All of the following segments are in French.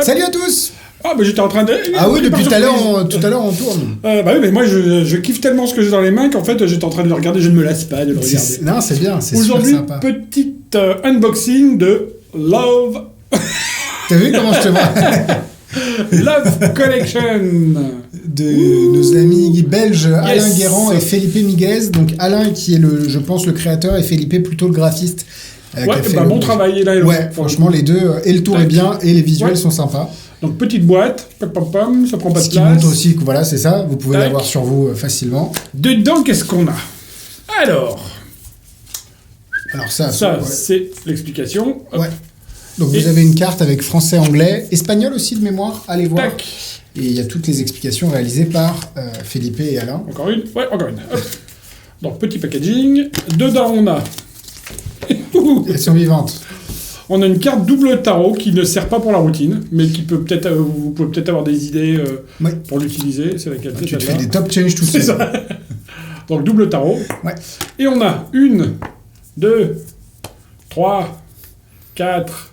Salut à tous. Ah, bah j'étais en train de... Ah oui, depuis tout à l'heure, on tourne. Bah oui, mais moi, je kiffe tellement ce que j'ai dans les mains qu'en fait, j'étais en train de le regarder, je ne me lasse pas de le regarder. Non, c'est bien, c'est super Aujourd'hui, sympa. petit unboxing de Love... T'as vu comment je te vois? Love Collection de nos amis belges Alain Guérand et Felipe Miguez. Donc Alain qui est, je pense, le créateur et Felipe plutôt le graphiste. Bon travail. Et là, franchement, les deux, et le tour est bien, et les visuels sont sympas. Donc, petite boîte, ça prend pas de place. Ce qui montre aussi que voilà, c'est ça, vous pouvez l'avoir sur vous facilement. Dedans, qu'est-ce qu'on a? Alors ça ouais. c'est l'explication. Ouais. Donc vous avez une carte avec français, anglais, espagnol aussi de mémoire, allez voir. Tac. Et il y a toutes les explications réalisées par Felipe et Alain. Encore une. Ouais, encore une. Hop. Donc petit packaging. Dedans on a... Elles sont vivantes. On a une carte double tarot qui ne sert pas pour la routine, mais qui peut peut-être, vous pouvez peut-être avoir des idées pour l'utiliser. C'est laquelle? Tu te fais des top change tout seul. C'est ça. Donc double tarot. Ouais. Et on a 1, 2, 3, 4,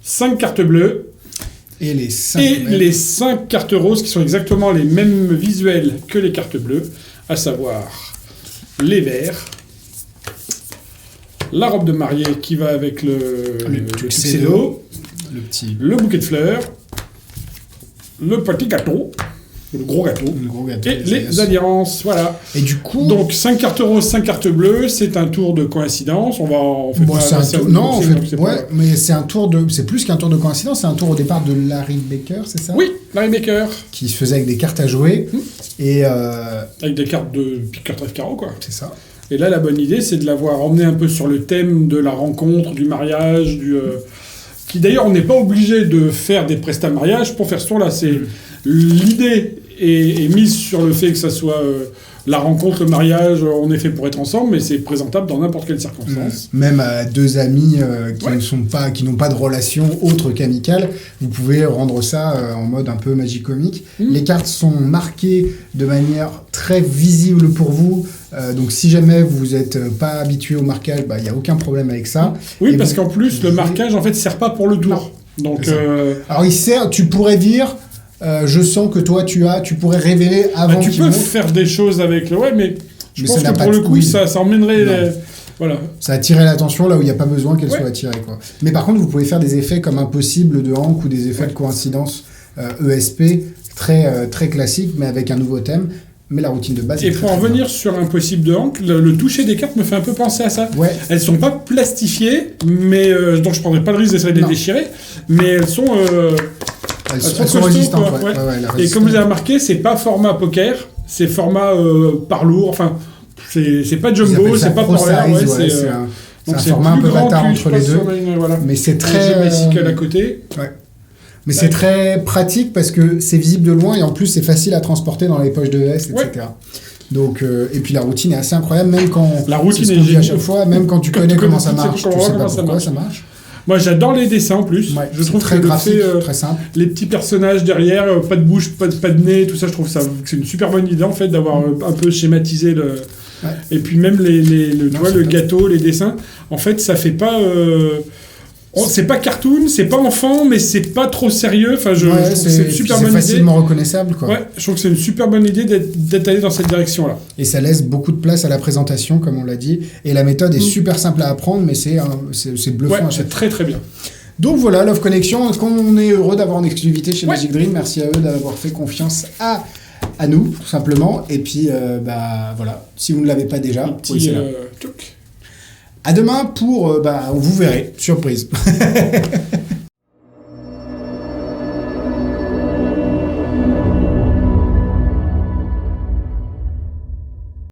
5 cartes bleues. Et les 5 cartes roses qui sont exactement les mêmes visuels que les cartes bleues, à savoir les verts, la robe de mariée qui va avec le tuxedo, le bouquet de fleurs, le petit gâteau, le gros gâteau, et les alliances, voilà. Et du coup... Donc 5 cartes roses, 5 cartes bleues, c'est un tour de coïncidence, mais c'est un tour de... C'est plus qu'un tour de coïncidence, c'est un tour au départ de Larry Baker, c'est ça? Oui, Larry Baker. Qui se faisait avec des cartes à jouer, et... Avec des cartes de pique trèfle carreau, quoi. C'est ça. Et là, la bonne idée, c'est de l'avoir emmené un peu sur le thème de la rencontre, du mariage, qui d'ailleurs, on n'est pas obligé de faire des prestats mariage pour faire ce tour-là. L'idée est mise sur le fait que ça soit la rencontre, le mariage, on est fait pour être ensemble, mais c'est présentable dans n'importe quelle circonstance. Même à deux amis qui n'ont pas de relation autre qu'amicale, vous pouvez rendre ça en mode un peu magicomique. Les cartes sont marquées de manière très visible pour vous. Donc si jamais vous n'êtes pas habitué au marquage, il n'y a aucun problème avec ça. Oui, parce qu'en plus, le marquage, en fait, ne sert pas pour le tour. Donc, alors il sert, tu pourrais dire... je sens que toi tu pourrais révéler avant tu peux faire des choses avec le mais je pense que pour le coup ça emmènerait voilà. Ça attirerait l'attention là où il n'y a pas besoin qu'elle soit attirée, quoi. Mais par contre vous pouvez faire des effets comme impossible de Hank ou des effets de coïncidence ESP très, très classiques mais avec un nouveau thème. Mais la routine de base et pour en revenir sur Impossible de Hank, le toucher des cartes me fait un peu penser à ça. Elles sont pas plastifiées, mais donc je prendrai pas le risque d'essayer de les déchirer, mais elles sont elles sont résistantes. Et comme vous avez remarqué, c'est pas format poker, c'est format parlour. Enfin, c'est pas jumbo, c'est pas Portlair. C'est un format un peu bâtard entre les deux. Mais c'est très bicycle à côté. Mais c'est très pratique parce que c'est visible de loin et en plus c'est facile à transporter dans les poches de veste, etc. Donc, et puis la routine est assez incroyable, même quand la routine est géniale à chaque fois, même quand tu connais comment ça marche, tu sais pas pourquoi ça marche. Moi, j'adore les dessins en plus. Je trouve très graphique, très simple. Les petits personnages derrière, pas de bouche, pas de nez, tout ça, je trouve ça c'est une super bonne idée en fait d'avoir un peu schématisé le. Et puis même le gâteau, les dessins. En fait, ça fait pas. C'est pas cartoon, c'est pas enfant, mais c'est pas trop sérieux. Enfin, je trouve que c'est une super bonne idée. C'est facilement reconnaissable, quoi. Ouais, je trouve que c'est une super bonne idée d'être allé dans cette direction-là. Et ça laisse beaucoup de place à la présentation, comme on l'a dit. Et la méthode est super simple à apprendre, mais c'est bluffant. Ouais, c'est très très bien. Donc voilà, Love Connection. On est heureux d'avoir une exclusivité chez Magic Dream. Merci à eux d'avoir fait confiance à nous, tout simplement. Et puis, voilà, si vous ne l'avez pas déjà, à demain pour... vous verrez, surprise.